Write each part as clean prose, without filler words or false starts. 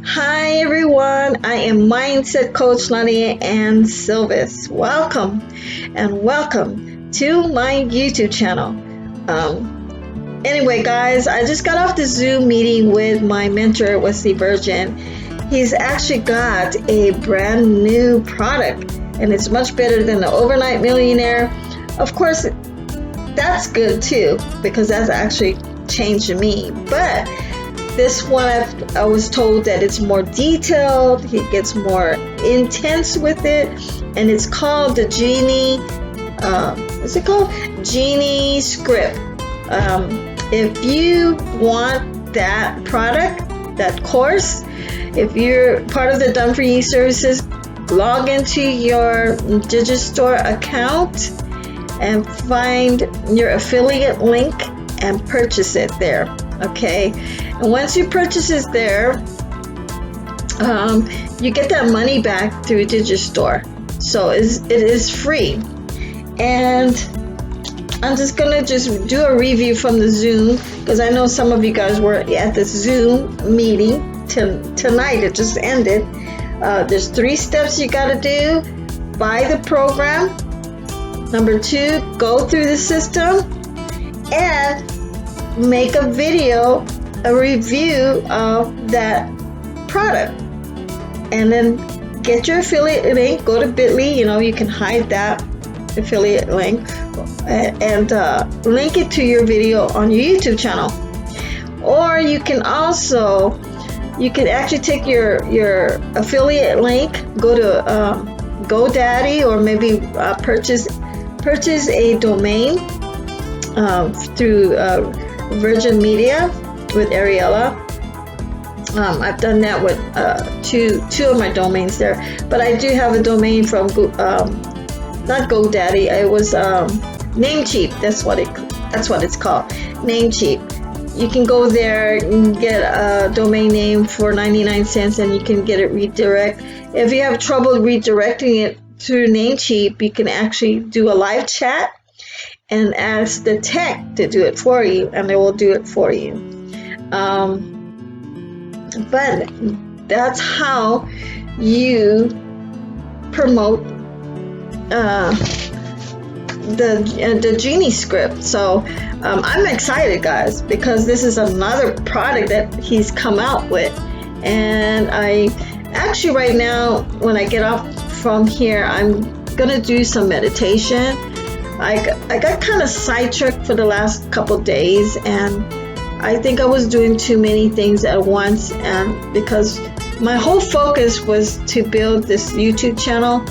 Hi everyone, I am Mindset Coach Laudiaann Silvis. Welcome and welcome to my YouTube channel. Anyway guys, I just got off the Zoom meeting with my mentor, Wesley Virgin. He's actually got a brand new product and it's much better than the Overnight Millionaire. Of course, that's good too because that's actually changed me. But this one, I was told that it's more detailed, he gets more intense with it, and it's called the Genie, what's it called? Genie Script. If you want that product, that course, if you're part of the Done For You services, log into your Digistore account and find your affiliate link and purchase it there. Okay, and once you purchase it there, you get that money back through Digistore. So it is free. And I'm just gonna do a review from the Zoom because I know some of you guys were at the Zoom meeting tonight. It just ended. There's 3 steps you gotta do. Buy the program. Number 2, go through the system and make a video, a review of that product, and then get your affiliate link. Go to bit.ly, you can hide that affiliate link and link it to your video on your YouTube channel. Or you can actually take your affiliate link, go to GoDaddy, or maybe purchase a domain through Virgin Media with Ariella. I've done that with two of my domains there, but I do have a domain from not GoDaddy. It was Namecheap. That's what it's called, Namecheap. You can go there and get a domain name for 99 cents, and you can get it redirect. If you have trouble redirecting it through Namecheap, you can actually do a live chat and ask the tech to do it for you, and they will do it for you. But that's how you promote the Genie Script. So I'm excited, guys, because this is another product that he's come out with. And I actually right now, when I get off from here, I'm gonna do some meditation. I got kind of sidetracked for the last couple days, and I think I was doing too many things at once, and because my whole focus was to build this YouTube channel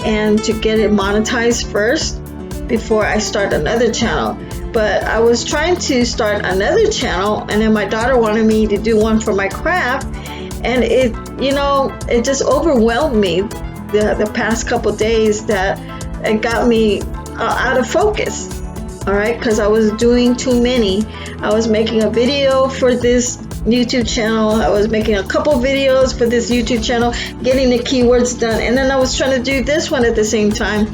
and to get it monetized first before I start another channel. But I was trying to start another channel, and then my daughter wanted me to do one for my craft, and it just overwhelmed me the past couple days that it got me out of focus. All right, because I was doing too many. I was making a video for this YouTube channel. I was making a couple videos for this YouTube channel, getting the keywords done, and then I was trying to do this one at the same time.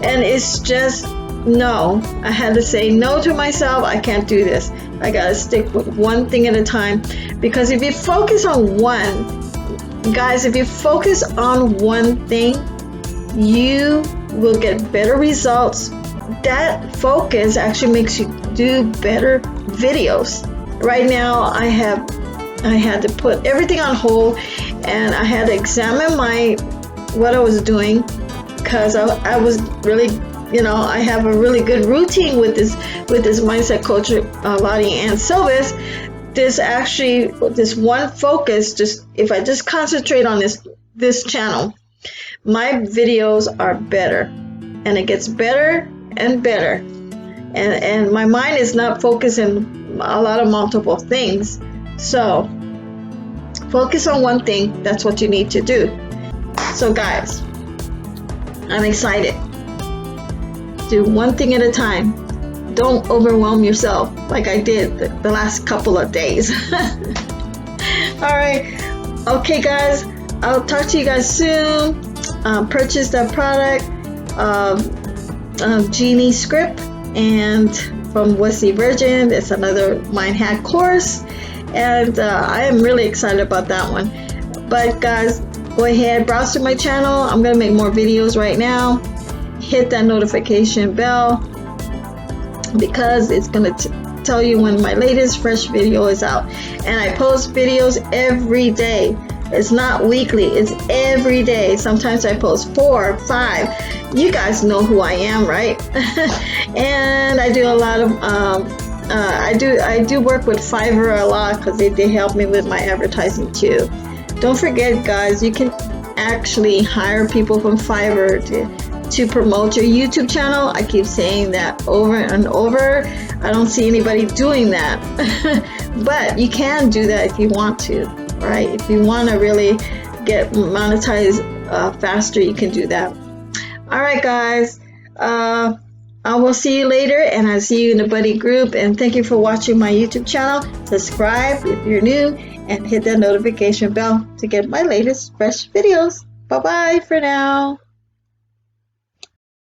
And it's just no. I had to say no to myself. I can't do this. I gotta stick with one thing at a time, because if you focus on one, guys, if you focus on one thing, you will get better results. That focus actually makes you do better videos. Right now, I had to put everything on hold, and I had to examine what I was doing, because I was really, I have a really good routine with this mindset coach, Laudiaann Silvis. This one focus, if I just concentrate on this channel, my videos are better, and it gets better and better, and my mind is not focusing a lot of multiple things. So focus on one thing. That's what you need to do. So guys, I'm excited. Do one thing at a time. Don't overwhelm yourself like I did the last couple of days. All right, okay guys, I'll talk to you guys soon. Purchase that product, Genie Script, and from Wesley Virgin. It's another mind hack course, and I am really excited about that one. But guys, go ahead, browse through my channel. I'm gonna make more videos right now. Hit that notification bell because it's gonna tell you when my latest fresh video is out. And I post videos every day. It's not weekly, it's every day. Sometimes I post 4 or 5. You guys know who I am, right? And I do a lot of I do work with Fiverr a lot because they help me with my advertising too. Don't forget, guys, you can actually hire people from Fiverr to promote your YouTube channel. I keep saying that over and over. I don't see anybody doing that. But you can do that if you want to, right? If you want to really get monetized faster, you can do that. All right, guys. I will see you later, and I'll see you in the buddy group. And thank you for watching my YouTube channel. Subscribe if you're new, and hit that notification bell to get my latest fresh videos. Bye-bye for now.